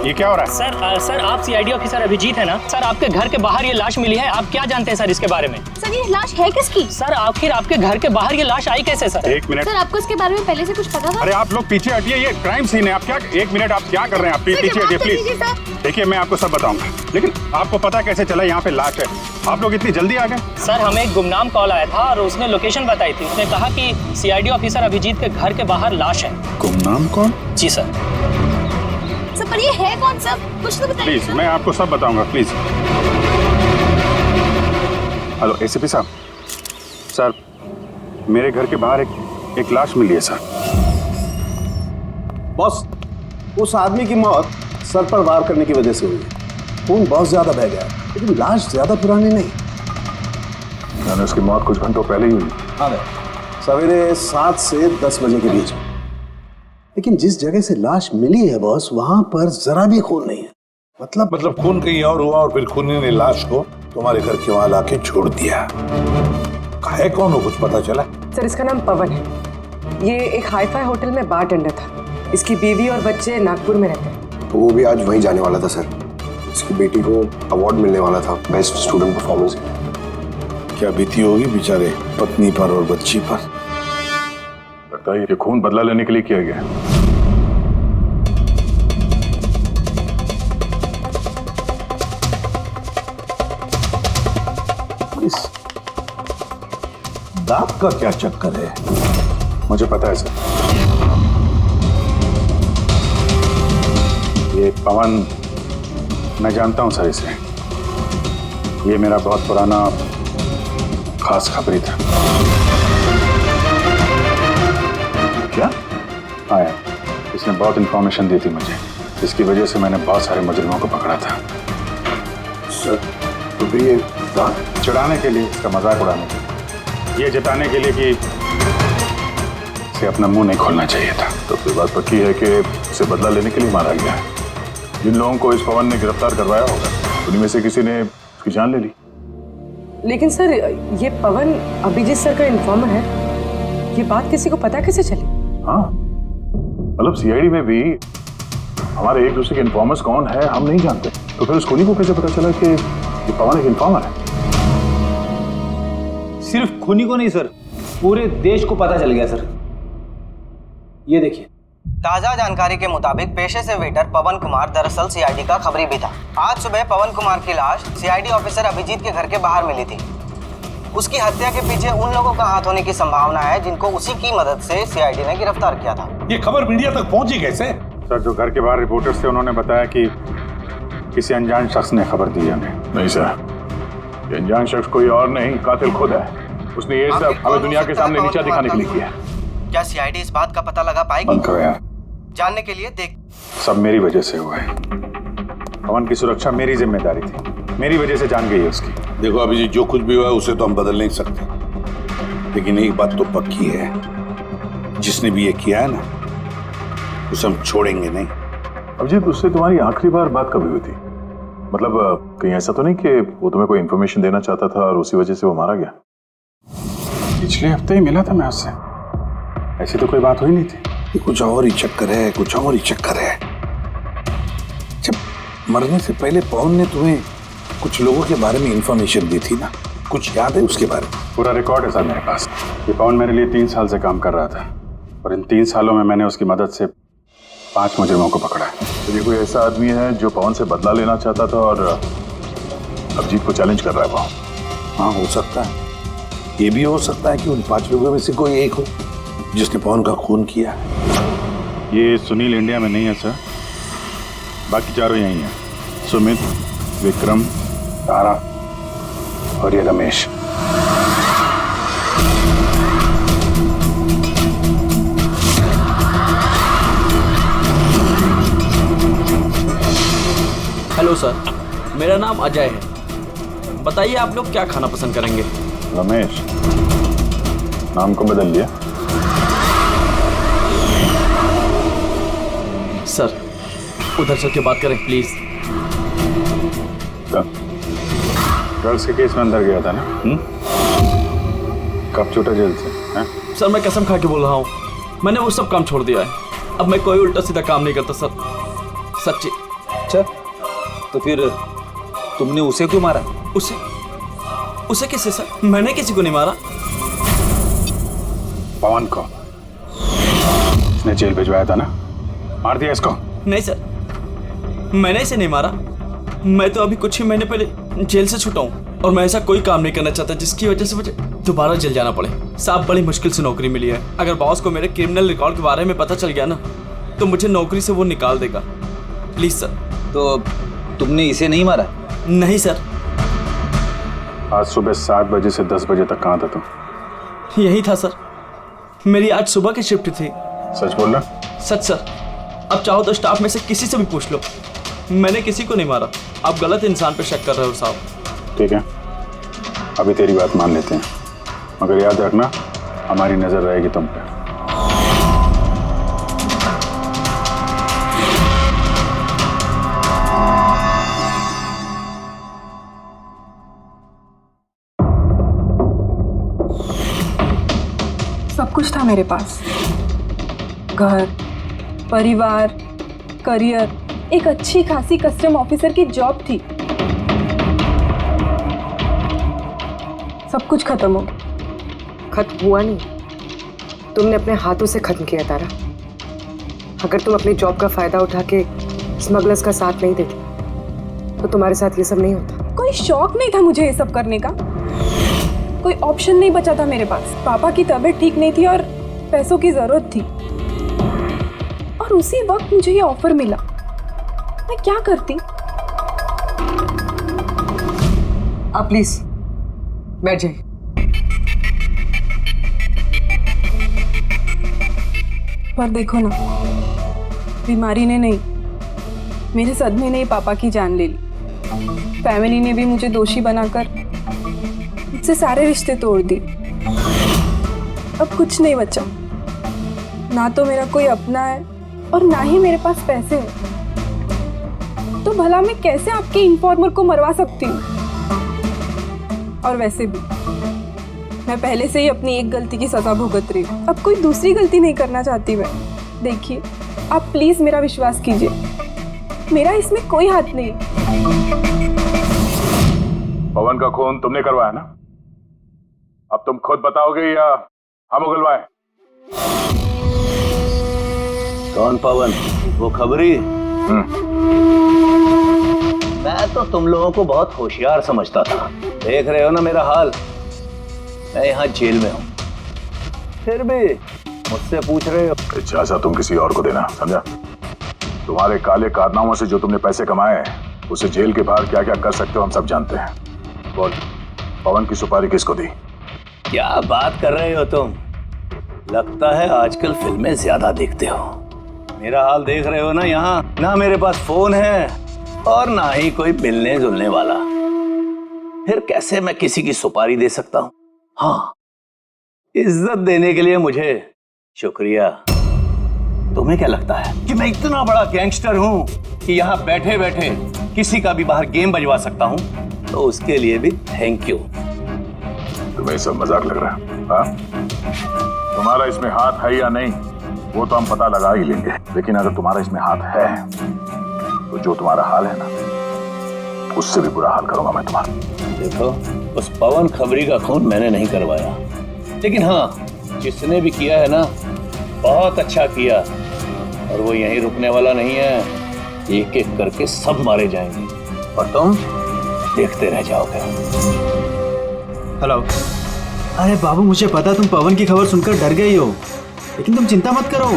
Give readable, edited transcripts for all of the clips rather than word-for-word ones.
ये क्या हो रहा है? सर आप सीआईडी ऑफिसर अभिजीत है ना? सर आपके घर के बाहर ये लाश मिली है, आप क्या जानते हैं सर इसके बारे में? सर ये लाश है किसकी? सर आखिर आपके घर के बाहर ये लाश आई कैसे सर? एक मिनट सर, आपको इसके बारे में पहले से कुछ पता था? अरे आप लोग पीछे हटिए, ये क्राइम सीन है। आप क्या, एक मिनट, आप क्या कर रहे हैं? आप पीछे हटिए प्लीज। देखिए मैं आपको सब बताऊंगा, लेकिन आपको पता कैसे चला यहाँ पे लाश है? आप लोग इतनी जल्दी आ गए? सर हमें एक गुमनाम कॉल आया था और उसने लोकेशन बताई थी। उसने कहा कि सीआईडी ऑफिसर अभिजीत के घर के बाहर लाश है। गुमनाम कौन? जी सर। सर पर ये है कौन सर? कुछ तो बताइए। प्लीज मैं आपको सब बताऊंगा, प्लीज। हेलो एसीपी साहब। सर मेरे घर के बाहर एक लाश मिली है सर। बॉस, उस आदमी की मौत सर पर वार करने की वजह से हुई है। खून बहुत ज्यादा बह गया, लेकिन लाश ज्यादा पुरानी नहीं। मैंने उसकी मौत कुछ घंटों पहले ही हुई। हाँ, सवेरे 7 से 10 बजे के बीच। लेकिन जिस जगह से लाश मिली है बॉस, वहां पर जरा भी खून नहीं है। मतलब खून कहीं और हुआ और फिर खूनी ने लाश को तुम्हारे घर के वहां लाके छोड़ दिया। है कौन हो, कुछ पता चला? सर इसका नाम पवन है। ये एक हाईफाई होटल में बारटेंडर था। इसकी बीवी और बच्चे नागपुर में रहते हैं। तो वो भी आज वहीं जाने वाला था सर। इसकी बेटी को अवार्ड मिलने वाला था बेस्ट स्टूडेंट परफॉर्मेंस। क्या बीती होगी बेचारे पत्नी पर और बच्ची पर। लगता है ये खून बदला लेने के लिए किया गया। इस दाग का क्या चक्कर है? मुझे पता है सर। ये पवन, मैं जानता हूं सर इसे। ये मेरा बहुत पुराना खास खबरी था। क्या? हाँ यार, इसने बहुत इंफॉर्मेशन दी थी मुझे, जिसकी वजह से मैंने बहुत सारे मुजरिमों को पकड़ा था। सर तो भी ये चिढ़ाने के लिए, इसका मजाक उड़ाने के लिए, ये जताने के लिए कि इसे अपना मुंह नहीं खोलना चाहिए था। तो फिर बात पक्की है कि उसे बदला लेने के लिए मारा गया है। जिन लोगों को इस पवन ने गिरफ्तार करवाया होगा, उन्हीं में से किसी ने उसकी जान ले ली। लेकिन सर ये पवन अभिजीत सर का इन्फॉर्मर है। ये बात किसी को पता कैसे चली? हाँ, मतलब सीआईडी में भी हमारे एक दूसरे के इन्फॉर्मर्स कौन है हम नहीं जानते। तो फिर उस खूनी को कैसे पता चला कि ये पवन एक इन्फॉर्मर है? सिर्फ खूनी को नहीं सर, पूरे देश को पता चल गया सर। ये देखिए, ताजा जानकारी के मुताबिक पेशे से वेटर पवन कुमार दरअसल सीआईडी का खबरी भी था। आज सुबह पवन कुमार की लाश सीआईडी ऑफिसर अभिजीत के घर के बाहर मिली थी। उसकी हत्या के पीछे उन लोगों का हाथ होने की संभावना है जिनको उसी की मदद से सीआईडी ने गिरफ्तार किया था। ये खबर मीडिया तक पहुंची कैसे? सर जो घर के बाहर रिपोर्टर्स थे, उन्होंने बताया कि किसी अनजान शख्स ने खबर दी है उन्हें। नहीं सर, ये अनजान शख्स कोई और नहीं, कातिल खुद है। उसने ये सब हमें दुनिया के सामने नीचा दिखाने के लिए किया है। क्या सीआईडी इस बात का पता लगा पाएगी? बंद करो यार। जानने के लिए देख। सब मेरी वजह से हुआ है। पवन की सुरक्षा मेरी जिम्मेदारी थी, मेरी वजह से जान गई है उसकी। देखो अभिजीत, जो कुछ भी हुआ है उसे तो हम बदल नहीं सकते, लेकिन एक बात तो पक्की है, जिसने भी ये किया है ना, उसे हम छोड़ेंगे नहीं। अभिजीत, उससे तुम्हारी आखिरी बार बात कभी हुई थी? मतलब कहीं ऐसा तो नहीं कि वो तुम्हें कोई इन्फॉर्मेशन देना चाहता था और उसी वजह से वो मारा गया? पिछले हफ्ते ही मिला था मैं उससे, ऐसी तो कोई बात हुई नहीं थी। ये कुछ और ही चक्कर है, कुछ और ही चक्कर है। जब मरने से पहले पवन ने तुम्हें कुछ लोगों के बारे में इंफॉर्मेशन दी थी ना, कुछ याद है उसके बारे में? पूरा रिकॉर्ड है सर मेरे पास। ये पवन मेरे लिए 3 साल से काम कर रहा था और इन 3 सालों में मैंने उसकी मदद से 5 मुजरिमों को पकड़ा है। तो ये कोई ऐसा आदमी है जो पवन से बदला लेना चाहता था और अभिजीत को चैलेंज कर रहा है वो। हाँ, हो सकता है। ये भी हो सकता है कि उन 5 लोगों में से कोई एक हो जिसने पवन का खून किया है। ये सुनील इंडिया में नहीं है सर, बाकी चारों यहीं हैं। सुमित, विक्रम, तारा और ये रमेश। हेलो सर, मेरा नाम अजय है। बताइए आप लोग क्या खाना पसंद करेंगे? रमेश, नाम को बदल लिया? सर, उधर चल के बात करें प्लीज। ड्रग्स के केस में अंदर गया था ना? कब छूटा जेल से? हैं? सर, मैं कसम खा के बोल रहा हूँ, मैंने वो सब काम छोड़ दिया है। अब मैं कोई उल्टा सीधा काम नहीं करता सर, सच्ची। अच्छा, तो फिर तुमने उसे क्यों मारा? उसे कैसे सर? मैंने किसी को नहीं मारा। पवन को इसने जेल भिजवाया था ना? मार दिया इसको? नहीं सर, मैंने इसे नहीं मारा। मैं तो अभी कुछ ही महीने पहले जेल से छूटा हूँ और मैं ऐसा कोई काम नहीं करना चाहता जिसकी वजह से मुझे दोबारा जेल जाना पड़े। साहब, बड़ी मुश्किल से नौकरी मिली है। अगर बॉस को मेरे क्रिमिनल रिकॉर्ड के बारे में पता चल गया ना तो मुझे नौकरी से वो निकाल देगा। Please sir. तो तुमने इसे नहीं मारा? नहीं सर। आज सुबह 7 बजे से 10 बजे तक कहाँ था तुम? यही था सर, मेरी आज सुबह की शिफ्ट थी। सच बोल रहा? सच सर। अब चाहो तो स्टाफ में से किसी से भी पूछ लो, मैंने किसी को नहीं मारा। आप गलत इंसान पे शक कर रहे हो साहब। ठीक है, अभी तेरी बात मान लेते हैं, मगर याद रखना हमारी नजर रहेगी तुम पे। सब कुछ था मेरे पास, घर, परिवार, करियर, एक अच्छी खासी कस्टम ऑफिसर की जॉब थी। सब कुछ खत्म हो गया। खत्म हुआ नहीं, तुमने अपने हाथों से खत्म किया तारा। अगर तुम अपनी जॉब का फायदा उठा के स्मगलर्स का साथ नहीं देती तो तुम्हारे साथ ये सब नहीं होता। कोई शौक नहीं था मुझे ये सब करने का, कोई ऑप्शन नहीं बचा था मेरे पास। पापा की तबीयत ठीक नहीं थी और पैसों की जरूरत थी, और उसी वक्त मुझे ये ऑफर मिला। मैं क्या करती? आप प्लीज बैठ जाइए। पर देखो ना, बीमारी ने नहीं, मेरे सदमे ने ही पापा की जान ले ली। फैमिली ने भी मुझे दोषी बनाकर मुझसे सारे रिश्ते तोड़ दिए। अब कुछ नहीं बचा, ना तो मेरा कोई अपना है और ना ही मेरे पास पैसे हैं। तो भला मैं कैसे आपके इन्फॉर्मर को मरवा सकती हूँ? और वैसे भी मैं पहले से ही अपनी एक गलती की सजा भुगत रही हूँ, अब कोई दूसरी गलती नहीं करना चाहती मैं। देखिए, आप प्लीज मेरा विश्वास कीजिए, मेरा इसमें कोई हाथ नहीं। पवन का खून तुमने करवाया ना? अब तुम खुद बताओगे या हम उगलवाएं? कौन पवन? वो खबरी? मैं तो तुम लोगों को बहुत होशियार समझता था। देख रहे हो ना मेरा हाल, मैं यहाँ जेल में हूँ, फिर भी मुझसे पूछ रहे हो। इजाजत तुम किसी और को देना, समझा? तुम्हारे काले कारनामों से जो तुमने पैसे कमाए हैं उसे जेल के बाहर क्या क्या कर सकते हो हम सब जानते हैं। बोल, पवन की सुपारी किसको दी? क्या बात कर रहे हो तुम? लगता है आजकल फिल्में ज्यादा देखते हो। मेरा हाल देख रहे हो ना, यहाँ ना मेरे पास फोन है और ना ही कोई मिलने जुलने वाला। फिर कैसे मैं किसी की सुपारी दे सकता हूँ? हाँ, इज्जत देने के लिए मुझे शुक्रिया। तुम्हें क्या लगता है कि मैं इतना बड़ा गैंगस्टर हूँ कि यहाँ बैठे बैठे किसी का भी बाहर गेम बजवा सकता हूँ? तो उसके लिए भी थैंक यू। तुम्हें सब मजाक लग रहा है? हाँ? तुम्हारा इसमें हाथ है या नहीं वो तो हम पता लगा ही लेंगे, लेकिन अगर तुम्हारा इसमें हाथ है तो जो तुम्हारा हाल है ना उससे भी बुरा हाल करूंगा मैं तुम्हारा। देखो, उस पवन खबरी का खून मैंने नहीं करवाया, लेकिन हाँ, जिसने भी किया है ना बहुत अच्छा किया, और वो यहीं रुकने वाला नहीं है। एक एक करके सब मारे जाएंगे। और देखते रह जाओगे। हेलो। अरे बाबू, मुझे पता तुम पवन की खबर सुनकर डर गई हो, लेकिन तुम चिंता मत करो।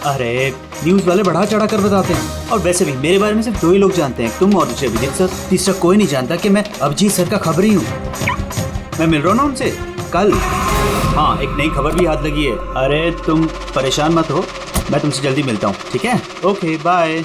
अरे न्यूज़ वाले बढ़ा चढ़ा कर बताते हैं, और वैसे भी मेरे बारे में सिर्फ 2 ही लोग जानते हैं, तुम और दूसरे अभिजीत सर। तीसरा कोई नहीं जानता कि मैं अभिजीत सर का खबरी हूँ। मैं मिल रहा हूँ ना उनसे कल। हाँ, एक नई खबर भी हाथ लगी है। अरे तुम परेशान मत हो, मैं तुमसे जल्दी मिलता हूँ, ठीक है? Okay, bye.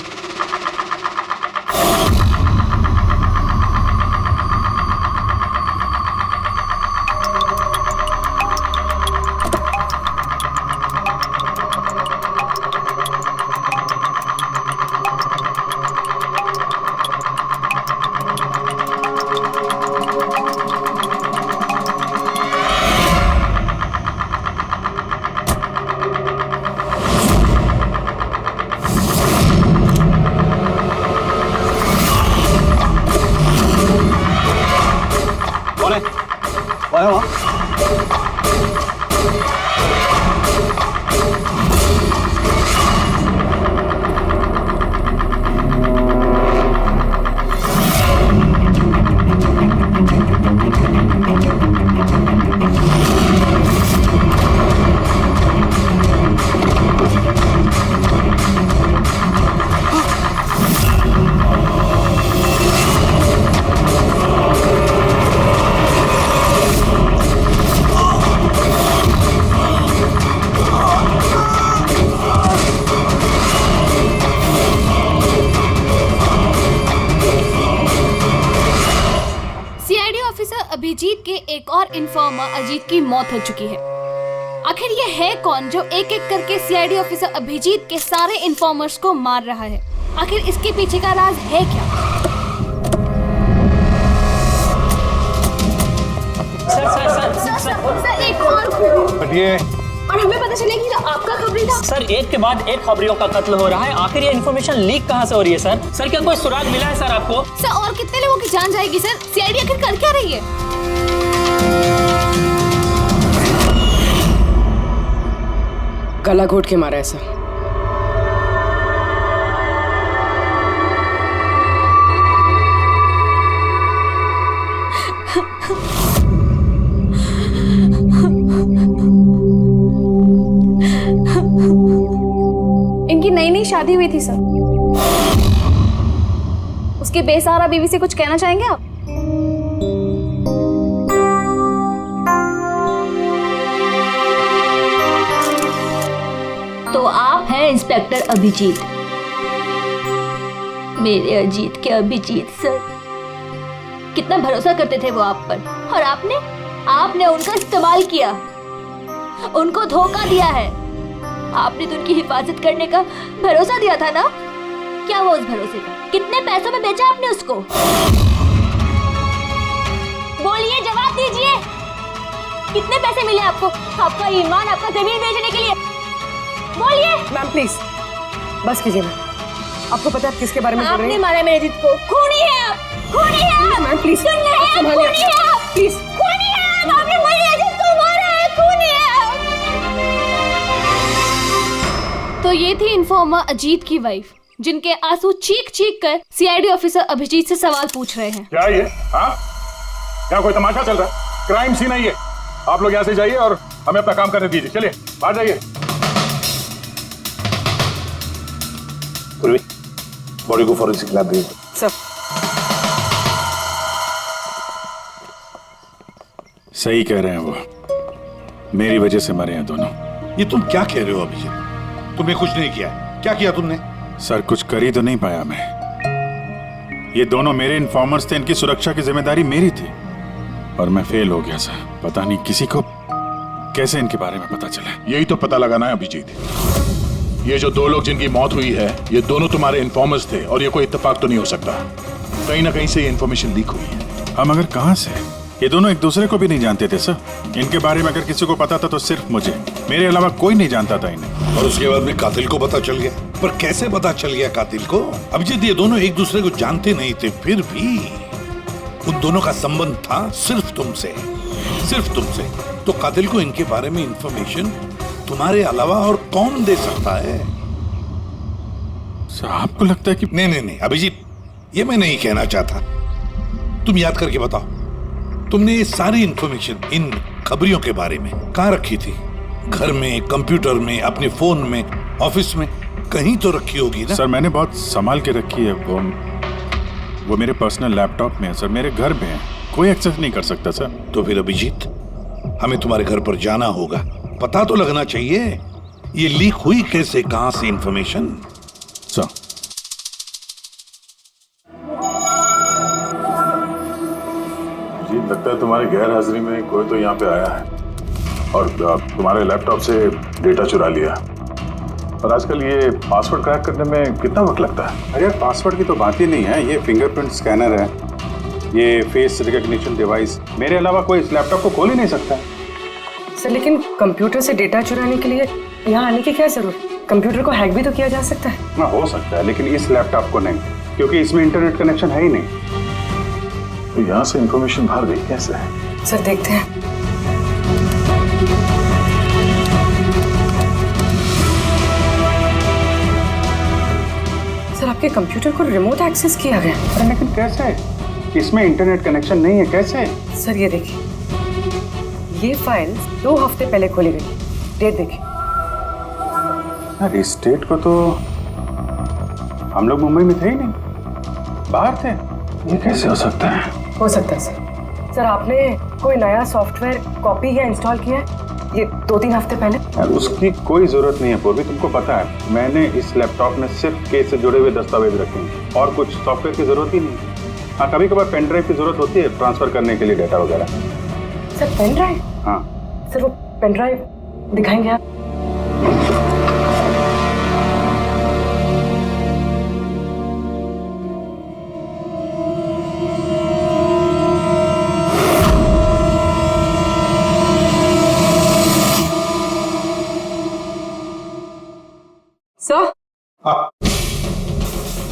अभिजीत के एक और इन्फॉर्मर अजीत की मौत हो चुकी है। आखिर ये है कौन जो एक एक करके सीआईडी ऑफिसर अभिजीत के सारे इन्फॉर्मर्स को मार रहा है? आखिर इसके पीछे का राज है क्या? सर एक और हमें पता चले कि आपका खबरी था। सर एक के बाद एक खबरियों का कत्ल हो रहा है, आखिर ये इन्फॉर्मेशन लीक कहाँ से हो रही है सर? सर क्या कोई सुराग मिला है सर आपको? सर और कितने लोगों की जान जाएगी सर? सीआईडी आखिर कर क्या रही है? गला घोट के मारा है सर। इनकी नई नई शादी हुई थी सर। उसके बेसहारा बीवी से कुछ कहना चाहेंगे आप? तो आप हैं इंस्पेक्टर अभिजीत, मेरे अजीत के अभिजीत सर। कितना भरोसा करते थे वो आप पर, और आपने उनका इस्तेमाल किया, उनको धोखा दिया है। आपने तो उनकी हिफाजत करने का भरोसा दिया था ना? क्या वो उस भरोसे का? कितने पैसों में बेचा आपने उसको? बोलिए, जवाब दीजिए। कितने पैसे मिले आपको? आपका ईमान, आपका जमीन बेचने के लिए? बोलिए। मैम प्लीज बस कीजिए। मैम आपको पता है किसके बारे में बोल रही हैं? आपने मारा मेरे अजीत को। खूनी है आप, खूनी है आप। मैम प्लीज खूनी है आप, प्लीज। खूनी है आप, आपने मेरे अजीत को मारा है, खूनी है आप। तो ये थी इन्फॉर्मर अजीत की वाइफ, जिनके आंसू चीख चीख कर सीआईडी ऑफिसर अभिजीत से सवाल पूछ रहे हैं। क्या ये? हाँ, क्या कोई तमाशा चल रहा है? क्राइम सीन है ये। आप लोग यहाँ से जाइए और हमें अपना काम करने दीजिए। चलिए बाहर जाइए। बॉडी को फॉरेंसिक लैब भेज दो। सर सही कह रहे हैं वो, मेरी वजह से मरे हैं दोनों। ये तुम क्या कह रहे हो अभिजीत? तुमने कुछ नहीं किया। क्या किया तुमने? सर कुछ कर ही तो नहीं पाया मैं। ये दोनों मेरे इन्फॉर्मर्स थे, इनकी सुरक्षा की जिम्मेदारी मेरी थी, और मैं फेल हो गया सर। पता नहीं किसी को कैसे इनके बारे में पता चला। यही तो पता लगाना है अभिजीत। ये जो 2 लोग जिनकी मौत हुई है, ये दोनों तुम्हारे इन्फॉर्मर्स थे, और ये कोई इत्तेफाक तो नहीं हो सकता। कहीं ना कहीं से ये इन्फॉर्मेशन लीक हुई है। हम अगर कहां से? ये दोनों एक दूसरे को भी नहीं जानते थे सर। इनके बारे में अगर किसी को पता था तो सिर्फ मुझे, मेरे अलावा कोई नहीं जानता था इन्हें। और उसके बाद में कातिल को पता चल गया। पर कैसे पता चल गया कातिल को? अभिजीत ये दोनों एक दूसरे को जानते नहीं थे, फिर भी उन दोनों का संबंध था सिर्फ तुमसे, सिर्फ तुमसे। तो कातिल को इनके बारे में इंफॉर्मेशन तुम्हारे अलावा और कौन दे सकता है? सर आपको लगता है कि नहीं अभिजीत, ये मैं नहीं कहना चाहता। तुम याद करके बताओ, तुमने ये सारी इंफॉर्मेशन इन खबरियों के बारे में कहाँ रखी थी? घर में, कंप्यूटर में, अपने फोन में, ऑफिस में, कहीं तो रखी होगी ना? सर मैंने बहुत संभाल के रखी है। वो मेरे पर्सनल लैपटॉप में है सर, मेरे घर में है, कोई एक्सेस नहीं कर सकता सर। तो फिर अभिजीत, हमें तुम्हारे घर पर जाना होगा, पता तो लगना चाहिए ये लीक हुई कैसे, कहां से इंफॉर्मेशन। सर जी लगता है तुम्हारी गैर हाजिरी में कोई तो यहाँ पे आया है और तुम्हारे लैपटॉप से डेटा चुरा लिया। और आजकल ये पासवर्ड क्रैक करने में कितना वक्त लगता है? अरे यार पासवर्ड की तो बात ही नहीं है, ये फिंगरप्रिंट स्कैनर है, ये फेस रिकॉग्निशन डिवाइस, मेरे अलावा कोई इस लैपटॉप को खोल ही नहीं सकता। सर लेकिन कंप्यूटर से डेटा चुराने के लिए यहाँ आने की क्या जरूरत? कंप्यूटर को हैक भी तो किया जा सकता है। हाँ हो सकता है, लेकिन इस लैपटॉप को नहीं, क्योंकि इसमें इंटरनेट कनेक्शन है ही नहीं। तो यहाँ से इंफॉर्मेशन बाहर गई कैसे? सर देखते हैं। सर आपके कंप्यूटर को रिमोट एक्सेस किया गया। अरे लेकिन कैसे? इसमें इंटरनेट कनेक्शन नहीं है, कैसे? सर ये देखिए, ये फाइल 2 हफ्ते पहले खोली गई, डेट देखिए। यार इस डेट को तो हम लोग मुंबई में थे ही नहीं, बाहर थे। ये कैसे हो सकता है? हो सकता है सर। सर आपने कोई नया सॉफ्टवेयर कॉपी या इंस्टॉल किया है ये 2-3 हफ्ते पहले? यार उसकी कोई जरूरत नहीं है पूर्वी, तुमको पता है मैंने इस लैपटॉप में सिर्फ केस से जुड़े हुए दस्तावेज रखे हैं और कुछ सॉफ्टवेयर की जरूरत ही नहीं। हाँ कभी कभार पेन ड्राइव की जरूरत होती है ट्रांसफर करने के लिए डेटा वगैरह। Sir pen drive? हाँ सर वो पेन ड्राइव दिखाएंगे आप?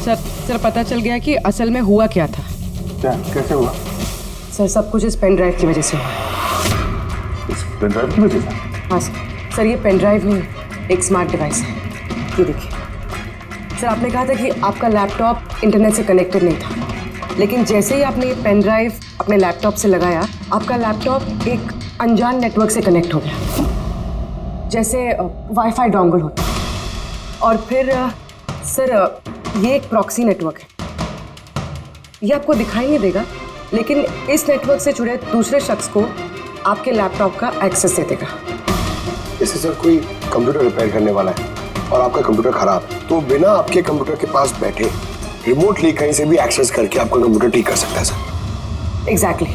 सर सर पता चल गया कि असल में हुआ क्या था। क्या, कैसे हुआ? सर सब कुछ इस पेन ड्राइव की वजह से हुआ। इस पेन ड्राइव की वजह से? हाँ सर ये पेन ड्राइव नहीं, एक स्मार्ट डिवाइस है, ये देखिए। सर आपने कहा था कि आपका लैपटॉप इंटरनेट से कनेक्टेड नहीं था, लेकिन जैसे ही आपने ये पेन ड्राइव अपने लैपटॉप से लगाया, आपका लैपटॉप एक अनजान नेटवर्क से कनेक्ट हो गया, जैसे वाईफाई डोंगल होता है। और फिर सर ये एक प्रॉक्सी नेटवर्क है, ये आपको दिखाई नहीं देगा, लेकिन इस नेटवर्क से जुड़े दूसरे शख्स को आपके लैपटॉप का एक्सेस दे देगा। जैसे सर कोई कंप्यूटर रिपेयर करने वाला है और आपका कंप्यूटर खराब, तो बिना आपके कंप्यूटर के पास बैठे रिमोटली कहीं से भी एक्सेस करके आपका कंप्यूटर ठीक कर सकता है सर। एग्जैक्टली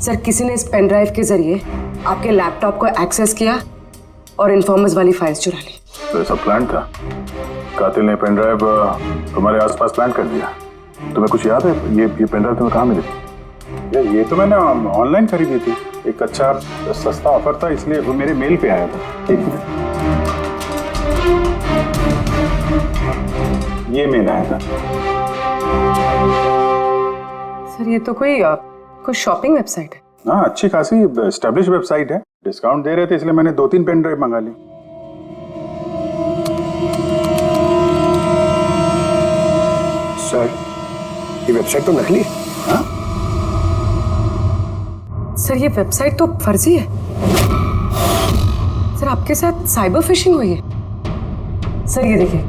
सर, किसी ने इस पेन ड्राइव के जरिए आपके लैपटॉप को एक्सेस किया और इन्फॉर्मर्स वाली फाइल्स चुरा ली। तो ऐसा प्लान था? कातिल ने पेन ड्राइव तुम्हारे आसपास प्लान कर दिया? तुम्हें कुछ याद है ये पेन ड्राइव तुम्हें कहाँ मिली? यार ये तो मैंने ऑनलाइन खरीदी थी, एक अच्छा सस्ता ऑफर था, इसलिए वो मेरे मेल पे आया था। एक मिनट, ये मेल आया था। सर ये तो कोई शॉपिंग वेबसाइट है। हाँ अच्छी खासी एस्टेब्लिश वेबसाइट है, डिस्काउंट दे रहे थे इसलिए मैंने 2-3 पेन ड्राइव मंगा ली। सर ये वेबसाइट तो नकली है। हाँ? सर ये वेबसाइट तो फर्जी है। सर आपके साथ साइबर फिशिंग हुई है। सर ये देखिए,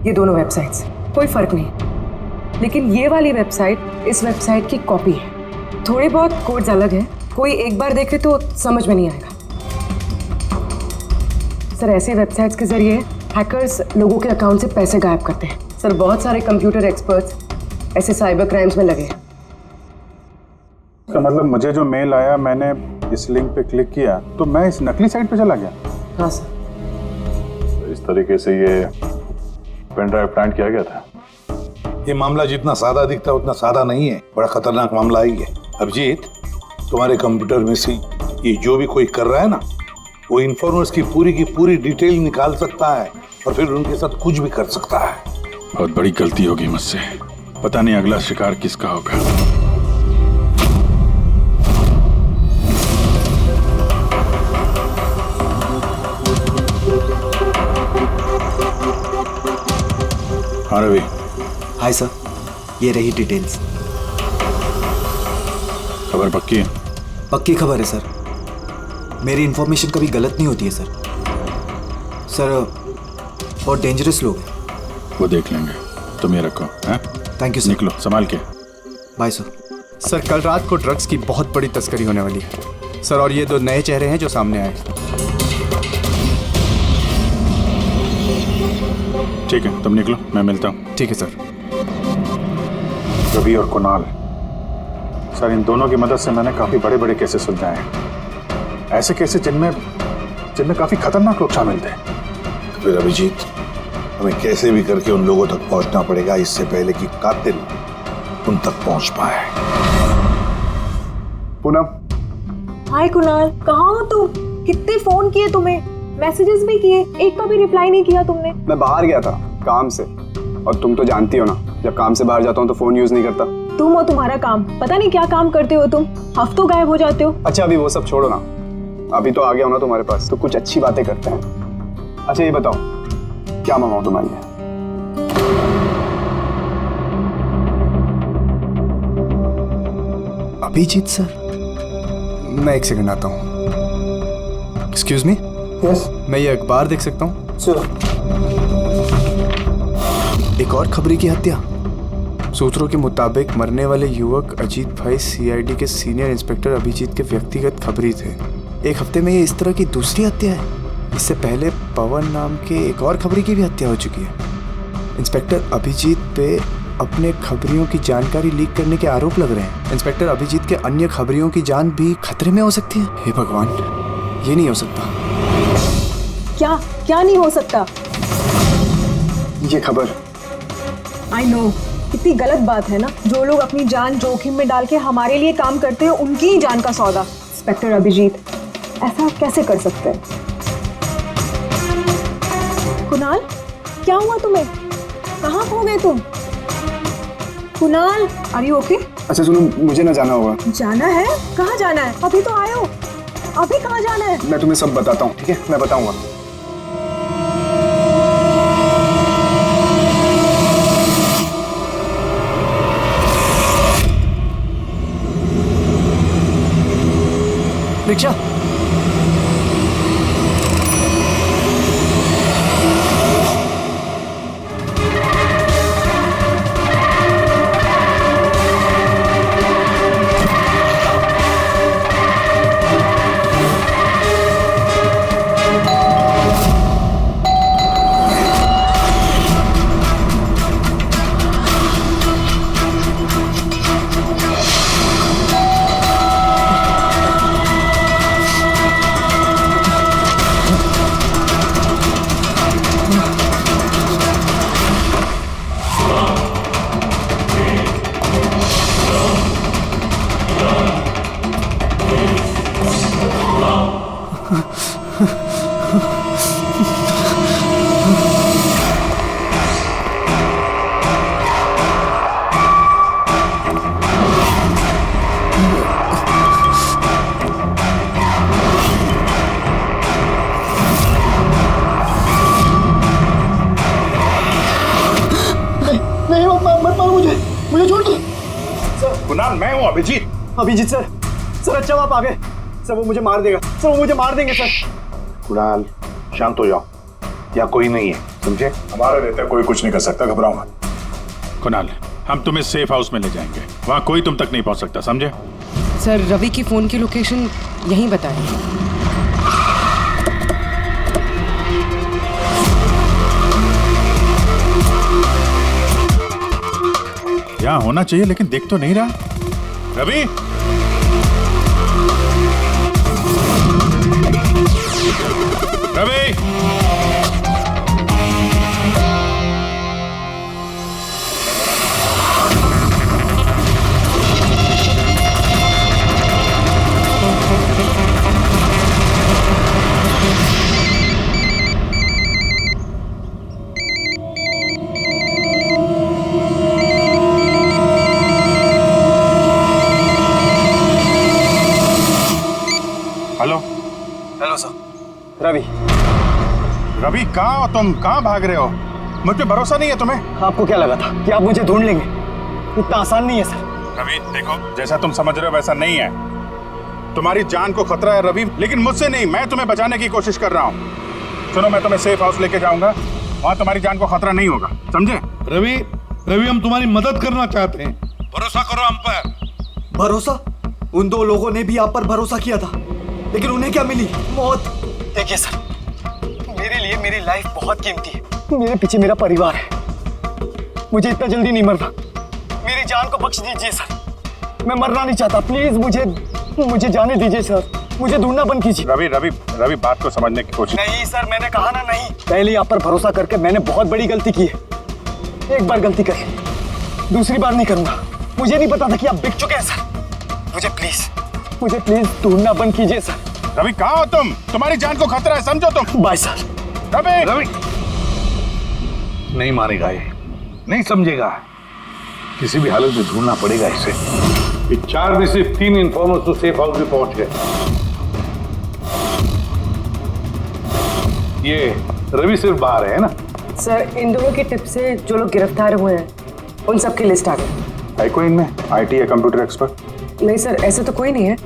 ये दोनों वेबसाइट्स, कोई फर्क नहीं, लेकिन ये वाली वेबसाइट इस वेबसाइट की कॉपी है। थोड़े बहुत कोड्स अलग हैं, कोई एक बार देखे तो समझ में नहीं आएगा। सर ऐसे वेबसाइट्स के जरिए हैकर्स लोगों के अकाउंट से पैसे गायब करते हैं। सर बहुत सारे कंप्यूटर एक्सपर्ट्स ऐसे साइबर क्राइम्स में लगे हैं। तो मतलब मुझे जो मेल आया, मैंने इस लिंक पे क्लिक किया तो मैं इस नकली साइट पे चला गया। हाँ सर। इस तरीके से ये पेन ड्राइव प्लान किया गया था। ये मामला जितना सादा दिखता है उतना सादा नहीं है, बड़ा खतरनाक मामला ही है। अभिजीत, तुम्हारे कंप्यूटर में से ये जो भी कोई कर रहा है ना, वो इन्फॉर्मर्स की पूरी डिटेल निकाल सकता है और फिर उनके साथ कुछ भी कर सकता है। बहुत बड़ी गलती होगी मुझसे, पता नहीं अगला शिकार किसका होगा। हाँ रवि। हाय सर, ये रही डिटेल्स। खबर पक्की है? पक्की खबर है सर। मेरी इंफॉर्मेशन कभी गलत नहीं होती है सर। सर बहुत डेंजरस लोग हैं। वो देख लेंगे, तुम ये रखो। हैं? Thank you sir. निकलो, संभाल के। Bye sir. सर कल रात को ड्रग्स की बहुत बड़ी तस्करी होने वाली है सर, और ये 2 नए चेहरे हैं जो सामने आए। ठीक है, तुम निकलो, मैं मिलता हूँ। ठीक है सर। रवि और कुणाल, सर इन दोनों की मदद से मैंने काफी बड़े बड़े केसेस सुलझाए हैं। ऐसे केसेस जिनमें काफी खतरनाक लोग शामिल थे। फिर अभिजीत, हमें कैसे भी करके उन लोगों तक पहुंचना पड़ेगा इससे पहले कि कातिल उन तक पहुंच पाए। पूनम। हाय कुणाल, कहाँ हो तुम? कितने फोन किए तुम्हें, मैसेजेस भी किए, एक का भी रिप्लाई नहीं किया तुमने। मैं बाहर गया था काम से, और तुम तो जानती हो ना, जब काम से बाहर जाता हूँ तो फोन यूज नहीं करता। तुम और तुम्हारा काम, पता नहीं क्या काम करते हो तुम, हफ्तों गायब हो जाते हो। अच्छा अभी वो सब छोड़ो ना, अभी तो आ गया हो ना तुम्हारे पास, तो कुछ अच्छी बातें करते हैं। अच्छा ये बताओ, क्या मंगाऊं तुम्हारे लिए? अभिजीत सर, मैं 1 सेकंड आता हूँ। Excuse me. यस। मैं ये अखबार देख सकता हूँ? श्योर। एक और खबरी की हत्या। सूत्रों के मुताबिक मरने वाले युवक अजीत भाई सीआईडी के सीनियर इंस्पेक्टर अभिजीत के व्यक्तिगत खबरी थे। एक हफ्ते में ये इस तरह की दूसरी हत्या है। इससे पहले पवन नाम के एक और खबरी की भी हत्या हो चुकी है। इंस्पेक्टर अभिजीत पे अपने खबरियों की जानकारी लीक करने के आरोप लग रहे हैं। इंस्पेक्टर अभिजीत के अन्य खबरियों की जान भी खतरे में हो सकती है। हे भगवान, ये नहीं हो सकता। क्या नहीं हो सकता? ये खबर। आई नो, कितनी गलत बात है ना। जो लोग अपनी जान जोखिम में डाल के हमारे लिए काम करते हैं, उनकी ही जान का सौदा। इंस्पेक्टर अभिजीत ऐसा कैसे कर सकते हैं? कुणाल, क्या हुआ तुम्हें? कहाँ खो गए तुम? Kunal, are you okay? अच्छा सुनो, मुझे ना जाना होगा। जाना है? कहाँ जाना है? अभी तो आए हो, अभी कहाँ जाना है? मैं तुम्हें सब बताता हूँ, ठीक है? मैं बताऊंगा। रिक्शा। मुझे छोड़ दो सर। कुणाल, मैं हूँ अभिजीत। अभिजीत सर, सर अच्छा आप आ गए। सर वो मुझे मार देगा, सर वो मुझे मार देंगे सर। कुणाल, शांत हो जाओ, यहाँ कोई नहीं है, समझे? हमारा रहता कोई कुछ नहीं कर सकता, घबराओ मत। कुणाल, हम तुम्हें सेफ हाउस में ले जाएंगे, वहाँ कोई तुम तक नहीं पहुँच सकता, समझे? सर रवि की फोन की लोकेशन यहीं बताएं। यहाँ होना चाहिए लेकिन दिख तो नहीं रहा। Ravi, Ravi, hello sir. रवि। रवि, कहाँ हो तुम? कहाँ भाग रहे हो? मुझ पे भरोसा नहीं है तुम्हें? आपको क्या लगा था कि आप मुझे ढूंढ लेंगे? इतना आसान नहीं है सर। रवि देखो, जैसा तुम समझ रहे हो वैसा नहीं है। तुम्हारी जान को खतरा है रवि, लेकिन मुझसे नहीं, मैं तुम्हें बचाने की कोशिश कर रहा हूँ। सुनो, मैं तुम्हें सेफ हाउस लेके जाऊंगा, वहाँ तुम्हारी जान को खतरा नहीं होगा, समझे? रवि, रवि हम तुम्हारी मदद करना चाहते हैं, भरोसा करो हम पर। भरोसा? उन दो लोगों ने भी आप पर भरोसा किया था, लेकिन उन्हें क्या मिली? मौत। देखिए सर, मेरे लिए मेरी लाइफ बहुत कीमती है। मेरे पीछे मेरा परिवार है, मुझे इतना जल्दी नहीं मरना। मेरी जान को बख्श दीजिए सर, मैं मरना नहीं चाहता। प्लीज मुझे जाने दीजिए सर, मुझे ढूंढना बंद कीजिए। रवि रवि रवि, बात को समझने की कोशिश। नहीं सर, मैंने कहा ना नहीं। पहले आप पर भरोसा करके मैंने बहुत बड़ी गलती की है। एक बार गलती करी, दूसरी बार नहीं करूंगा। मुझे नहीं पता था कि आप बिक चुके हैं सर। मुझे प्लीज ढूंढना बंद कीजिए सर। रवि कहाँ हो तुम? तुम्हारी जान को खतरा है, समझो तुम। Bye sir. रवि रवि नहीं मानेगा ये, नहीं समझेगा। किसी भी हालत में ढूंढना पड़ेगा इसे। 4 में से 3 इन्फॉर्मर्स तो सेफ हाउस में पहुंच गए। ये रवि सिर्फ बाहर है ना? सर, इन दोनों की टिप से जो लोग गिरफ्तार हुए हैं उन सबकी लिस्ट आ गई। है कोई इनमें IT या कंप्यूटर एक्सपर्ट? नहीं सर, ऐसे तो कोई नहीं है,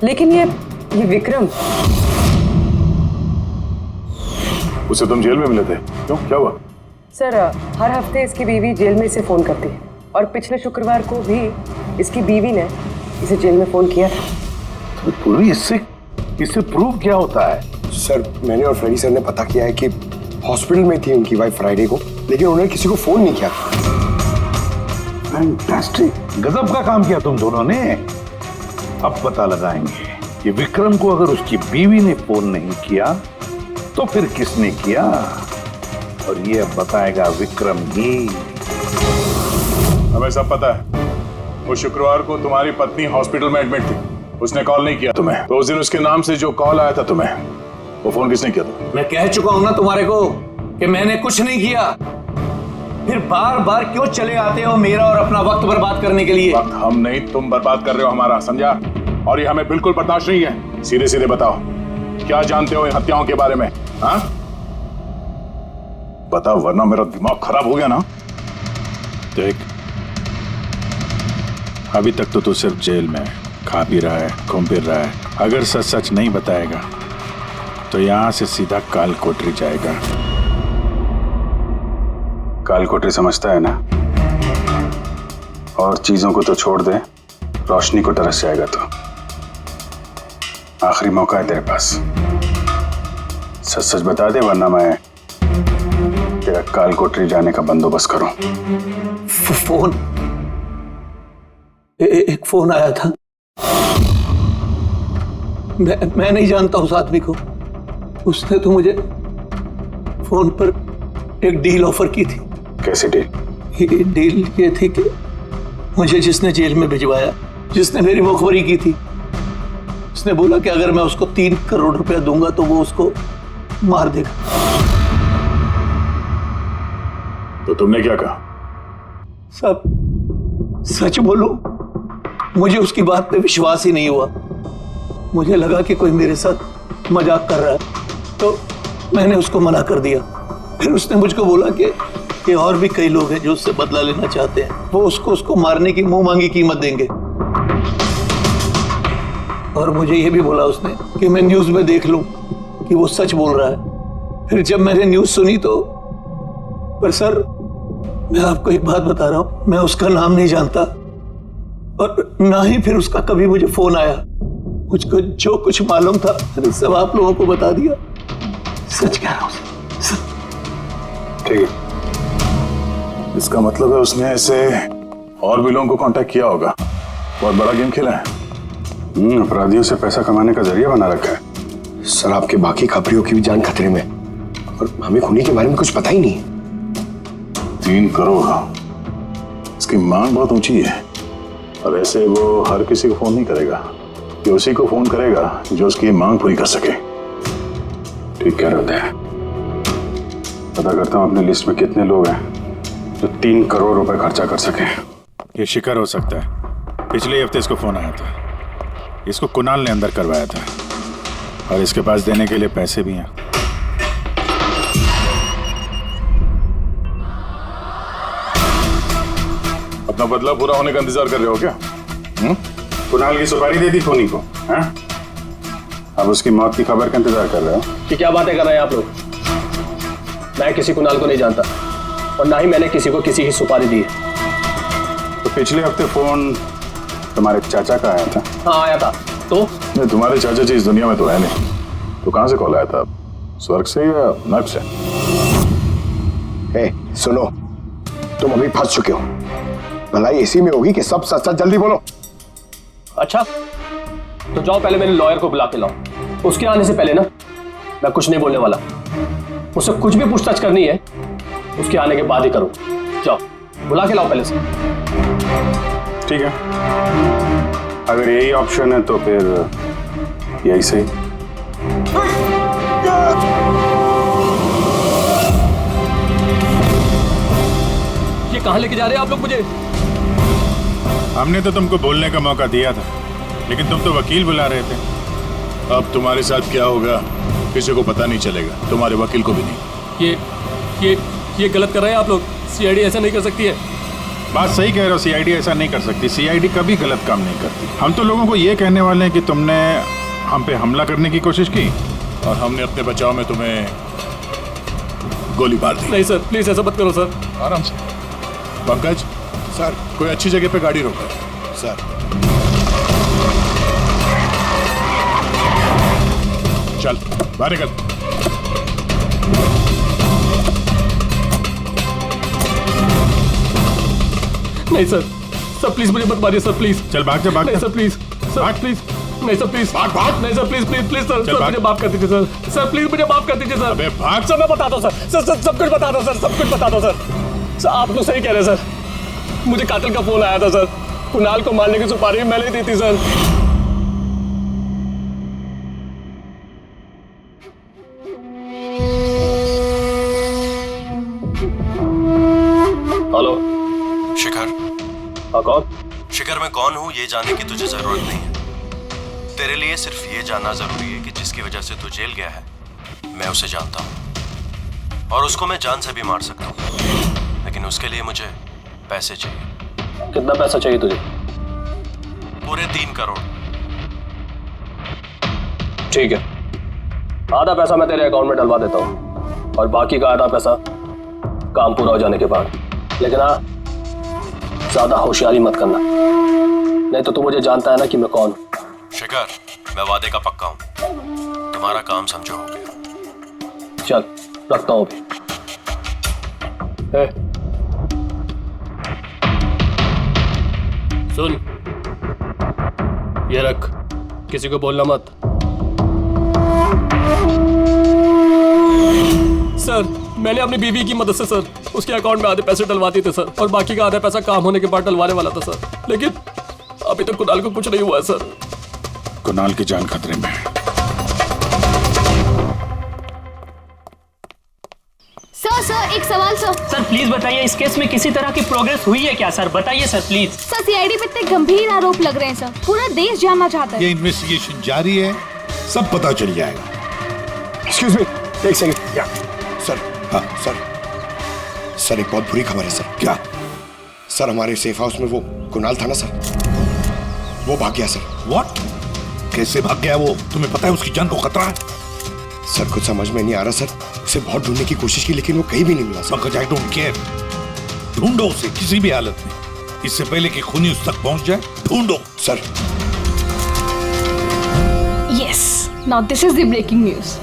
लेकिन ये विक्रम। उसे तुम जेल में मिले थे, क्यों, क्या हुआ? सर, हर हफ्ते इसकी बीवी जेल में इसे फोन करती है, और पिछले शुक्रवार को भी इसकी बीवी ने इसे जेल में फोन किया था। तो पूरी इससे प्रूव क्या होता है? सर, मैंने और फ्रेडी सर ने पता किया है कि हॉस्पिटल में थी उनकी वाइफ फ्राइडे को, लेकिन उन्होंने किसी को फोन नहीं किया। फैंटास्टिक, गजब का काम किया तुम दोनों ने। अब पता लगाएंगे कि विक्रम को अगर उसकी बीवी ने फोन नहीं किया तो फिर किसने किया, और ये अब बताएगा विक्रम ही। हमें सब पता है, वो शुक्रवार को तुम्हारी पत्नी हॉस्पिटल में एडमिट थी, उसने कॉल नहीं किया तुम्हें, तो उस दिन उसके नाम से जो कॉल आया था तुम्हें, वो फोन किसने किया था? मैं कह चुका हूं ना तुम्हारे को कि मैंने कुछ नहीं किया। फिर बार बार क्यों चले आते हो मेरा और अपना वक्त बर्बाद करने के लिए? वक्त हम नहीं, तुम बर्बाद कर रहे हो हमारा, समझा? और ये हमें बिल्कुल बर्दाश्त नहीं है। सीधे सीधे बताओ, क्या जानते हो इन हत्याओं के बारे में? हाँ बताओ, वरना मेरा दिमाग खराब हो गया ना। देख, अभी तक तो तू सिर्फ जेल में खा पी रहा है, घूम फिर रहा है। अगर सच सच नहीं बताएगा तो यहां से सीधा काल कोठरी जाएगा। काल कोठरी समझता है ना, और चीजों को तो छोड़ दे, रोशनी को तरस जाएगा। तो आखिरी मौका है तेरे पास, सच सच बता दे, वरना मैं तेरा काल कोठरी जाने का बंदोबस्त करूं। फोन, एक फोन आया था। मैं नहीं जानता उस आदमी को। उसने तो मुझे फोन पर एक डील ऑफर की थी। कैसी डील? डील ये थी कि मुझे जिसने जेल में भिजवाया, जिसने मेरी मुखबरी की थी, उसने बोला कि अगर मैं उसको 3 करोड़ रुपया दूंगा तो वो उसको मार देगा। तो तुमने क्या कहा? सब सच बोलो, मुझे उसकी बात पे विश्वास ही नहीं हुआ। मुझे लगा कि कोई मेरे साथ मजाक कर रहा है, तो मैंने उसको मना कर दिया। फिर उसने मुझको बोला कि और भी कई लोग हैं जो उससे बदला लेना चाहते हैं, वो उसको मारने की मुंह मांगी कीमत देंगे। और मुझे ये भी बोला उसने कि मैं न्यूज़ में देख लूं कि वो सच बोल रहा है। फिर जब मैंने न्यूज़ सुनी तो, पर सर मैं आपको एक बात बता रहा हूं, मैं उसका नाम नहीं जानता, और ना ही फिर उसका कभी मुझे फोन आया। मुझको जो कुछ मालूम था मैंने सब आप लोगों को बता दिया। सच कह रहा हूं। ठीक है, इसका मतलब है उसने ऐसे और भी लोगों को कांटेक्ट किया होगा, बहुत बड़ा गेम खेला है। अपराधियों से पैसा कमाने का जरिया बना रखा है। सर, आपके बाकी खबरियों की भी जान खतरे में, और हमें खूनी के बारे में कुछ पता ही नहीं। 3 करोड़, इसकी मांग बहुत ऊंची है, और ऐसे वो हर किसी को फोन नहीं करेगा, ये उसी को फोन करेगा जो उसकी मांग पूरी कर सके। ठीक कह रहे हैं। पता करता हूँ अपनी लिस्ट में कितने लोग हैं जो 3 करोड़ रुपए खर्चा कर सके। ये शिकर हो सकता है। पिछले हफ्ते इसको फोन आया था, इसको कुणाल ने अंदर करवाया था, और इसके पास देने के लिए पैसे भी हैं। अपना बदला पूरा होने का इंतजार कर रहे हो क्या? कुणाल की सुपारी दे दी खूनी को, हैं? अब उसकी मौत की खबर का इंतजार कर रहे हो? कि क्या बातें कर रहे हैं आप लोग? मैं किसी कुणाल को नहीं जानता और ना ही मैंने किसी को किसी की सुपारी दी है। तो पिछले हफ्ते फोन तुम्हारे चाचा का आया था? हाँ आया था। तो नहीं, तुम्हारे चाचा जी इस दुनिया में तो है नहीं, तो कहां से कॉल आया था? स्वर्ग से या नर्क से? सुनो, तुम अभी फंस चुके हो। भलाई इसी में होगी कि सब सच सच जल्दी बोलो। अच्छा तो जाओ पहले मेरे लॉयर को बुला के लाओ। उसके आने से पहले ना मैं कुछ नहीं बोलने वाला। मुझसे कुछ भी पूछताछ करनी है उसके आने के बाद ही करो। जाओ बुला के लाओ पहले से। ठीक है, अगर यही ऑप्शन है तो फिर यही सही। ये कहां लेके जा रहे हैं आप लोग मुझे? हमने तो तुमको बोलने का मौका दिया था, लेकिन तुम तो वकील बुला रहे थे। अब तुम्हारे साथ क्या होगा किसी को पता नहीं चलेगा, तुम्हारे वकील को भी नहीं। ये गलत कर रहे हैं आप लोग। सीआईडी ऐसा नहीं कर सकती है। बात सही कह रहे हो, सीआईडी ऐसा नहीं कर सकती। सीआईडी कभी गलत काम नहीं करती। हम तो लोगों को ये कहने वाले हैं कि तुमने हम पे हमला करने की कोशिश की और हमने अपने बचाव में तुम्हें गोली मार दी। नहीं सर, प्लीज ऐसा मत करो सर। आराम से। पंकज सर, कोई अच्छी जगह पे गाड़ी रोको। सर चल बाहर निकल। नहीं सर, सर प्लीज मुझे मत मारिए सर, प्लीज। चल भाग जा, भाग। नहीं सर प्लीज, सर प्लीज। नहीं सर प्लीज, भाग भाग। नहीं sir please please please sir, sir मुझे माफ कर दीजिए सर। सर प्लीज मुझे माफ कर दीजिए सर। अबे भाग। सर मैं बता दो सर, सर सब कुछ बता दो सर, सब कुछ बता दो सर। सर आप लोग सही कह रहे हैं सर। मुझे कातिल का फोन आया था सर। कुणाल को मारने की सुपारी मैंने ही दी थी सर। हेलो शिखर। हाँ कौन? शिखर मैं कौन हूँ ये जानने की तुझे जरूरत नहीं है। तेरे लिए सिर्फ ये जानना जरूरी है कि जिसकी वजह से तू जेल गया है मैं उसे जानता हूँ और उसको मैं जान से भी मार सकता हूँ, लेकिन उसके लिए मुझे पैसे चाहिए। कितना पैसा चाहिए तुझे? पूरे 3 करोड़। ठीक है, आधा पैसा मैं तेरे अकाउंट में डलवा देता हूँ और बाकी का आधा पैसा काम पूरा हो जाने के बाद। लेकिन हाँ, ज्यादा होशियारी मत करना, नहीं तो तू मुझे जानता है ना कि मैं कौन हूं। शिखर मैं वादे का पक्का हूँ, तुम्हारा काम समझो हो गया। चल रखता हूँ अभी। सुन, ये रख, किसी को बोलना मत। सर मैंने अपनी बीवी की मदद से सर उसके अकाउंट में आधे पैसे डलवा दिए थे सर और बाकी का आधा पैसा काम होने के बाद डलवाने वाला था सर, लेकिन अभी तक कुणाल को कुछ नहीं हुआ है सर। कुणाल की जान खतरे में है। सर एक सवाल सर। सर प्लीज बताइए, इस केस में किसी तरह की प्रोग्रेस हुई है क्या? सर बताइए सर प्लीज। सर सीआईडी पे इतने गंभीर आरोप लग रहे हैं सर, पूरा देश जानना चाहता है। ये इन्वेस्टिगेशन जारी है, सब पता चल जाएगा। एक्सक्यूज मी, एक सेकंड। या सर, हाँ सर एक बहुत बुरी खबर है सर। क्या सर? हमारे सेफ हाउस में वो कुणाल था ना सर, वो भाग गया सर। व्हाट? कैसे भाग गया वो? तुम्हें पता है उसकी जान को खतरा है? सर कुछ समझ में नहीं आ रहा सर। उसे बहुत ढूंढने की कोशिश की लेकिन वो कहीं भी नहीं मिला sir. Pankaj I don't care, ढूंढो उसे किसी भी हालत में, इससे पहले कि खूनी उस तक पहुंच जाए। ढूंढो sir. Yes, now this is the breaking news.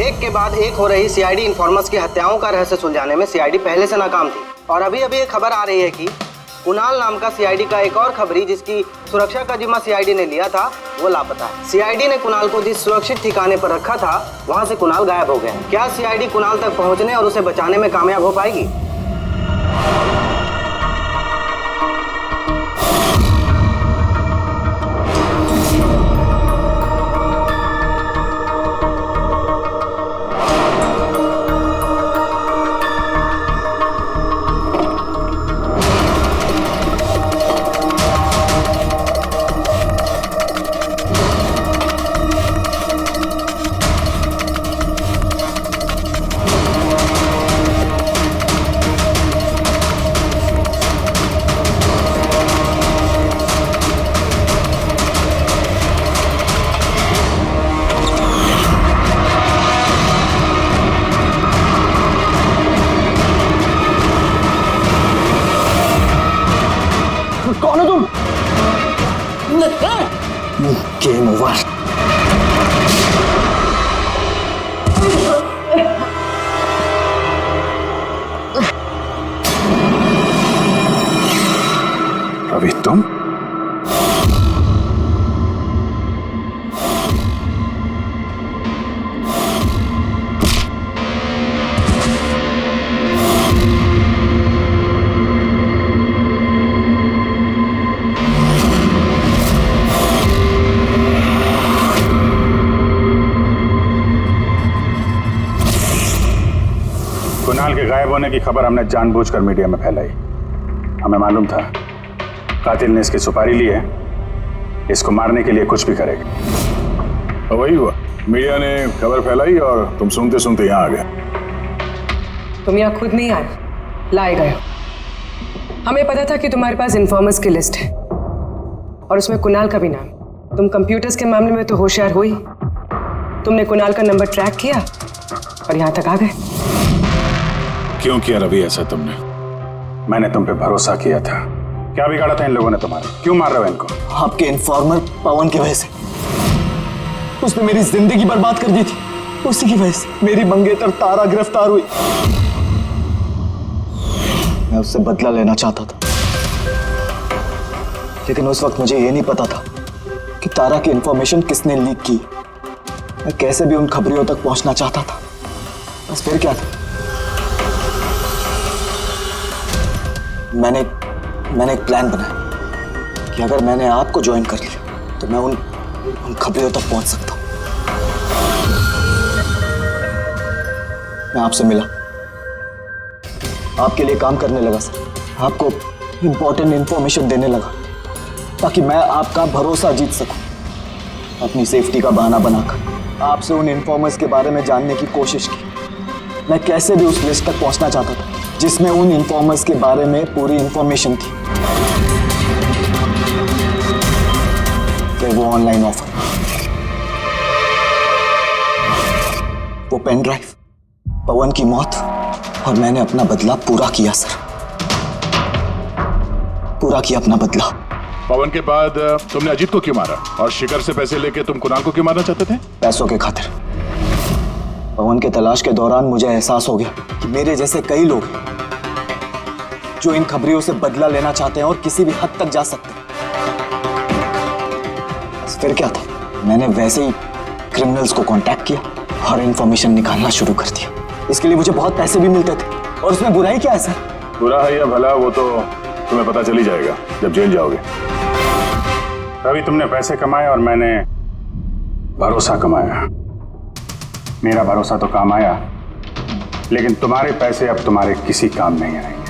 एक के बाद एक हो रही सीआईडी इन्फॉर्मर्स की हत्याओं का रहस्य सुलझाने में सीआईडी पहले से नाकाम थी और अभी अभी एक खबर आ रही है कि कुणाल नाम का सीआईडी का एक और खबरी जिसकी सुरक्षा का जिम्मा सीआईडी ने लिया था वो लापता है। सीआईडी ने कुणाल को जिस सुरक्षित ठिकाने पर रखा था वहां से कुणाल गायब हो गए। क्या सीआईडी कुणाल तक पहुंचने और उसे बचाने में कामयाब हो पाएगी? गायब होने की खबर हमने जानबूझकर मीडिया में फैलाई। हमें मालूम था कातिल ने इसकी सुपारी ली है, इसको मारने के लिए कुछ भी करेगा। और वही हुआ, मीडिया ने खबर फैलाई और तुम सुनते सुनते यहाँ आ गए। तुम यहाँ खुद नहीं आए, लाए गए। हमें पता था कि तुम्हारे पास इन्फॉर्मर्स की लिस्ट है और उसमें कुणाल का भी नाम। तुम कंप्यूटर्स के मामले में तो होशियार हो ही। तुमने कुणाल का नंबर ट्रैक किया और यहाँ तक आ गए। क्यों किया रवि ऐसा तुमने? मैंने तुम पे भरोसा किया था। क्या बिगाड़ा था इन लोगों ने तुम्हारा? क्यों मार रहे हो इनको? आपके इन्फॉर्मर पवन की वजह से। उसने मेरी जिंदगी बर्बाद कर दी थी। उसी की वजह से मेरी मंगेतर तारा गिरफ्तार हुई। मैं उससे बदला लेना चाहता था, लेकिन उस वक्त मुझे यह नहीं पता था कि तारा की इंफॉर्मेशन किसने लीक की। मैं कैसे भी उन खबरियों तक पहुंचना चाहता था। बस फिर क्या था, मैंने एक प्लान बनाया कि अगर मैंने आपको ज्वाइन कर लिया तो मैं उन खबरियों तक पहुंच सकता हूं। मैं आपसे मिला, आपके लिए काम करने लगा सर, आपको इंपॉर्टेंट इंफॉर्मेशन देने लगा ताकि मैं आपका भरोसा जीत सकूं। अपनी सेफ्टी का बहाना बनाकर आपसे उन इन्फॉर्मर्स के बारे में जानने की कोशिश की। मैं कैसे भी उस लिस्ट तक पहुंचना चाहता था जिसमें उन इन्फॉर्मर्स के बारे में पूरी इंफॉर्मेशन थी। फिर वो ऑनलाइन ऑफर, वो पेन ड्राइव, पवन की मौत, और मैंने अपना बदला पूरा किया सर। पूरा किया अपना बदला। पवन के बाद तुमने अजीत को क्यों मारा? और शिखर से पैसे लेके तुम कुणाल को क्यों मारना चाहते थे? पैसों के खातिर। पवन के तलाश के दौरान मुझे एहसास हो गया कि मेरे जैसे कई लोग हैं जो इन खबरियों से बदला लेना चाहते हैं और किसी भी हद तक जा सकते हैं। बस फिर क्या था, मैंने वैसे ही क्रिमिनल्स को कांटेक्ट किया और इंफॉर्मेशन निकालना शुरू कर दिया। इसके लिए मुझे बहुत पैसे भी मिलते थे। और उसमें बुराई क्या है सर? बुरा है या भला वो तो तुम्हें पता चल ही जाएगा जब जेल जाओगे। रवि, तुमने पैसे कमाए और मैंने भरोसा कमाया। मेरा भरोसा तो काम आया, लेकिन तुम्हारे पैसे अब तुम्हारे किसी काम नहीं आएंगे।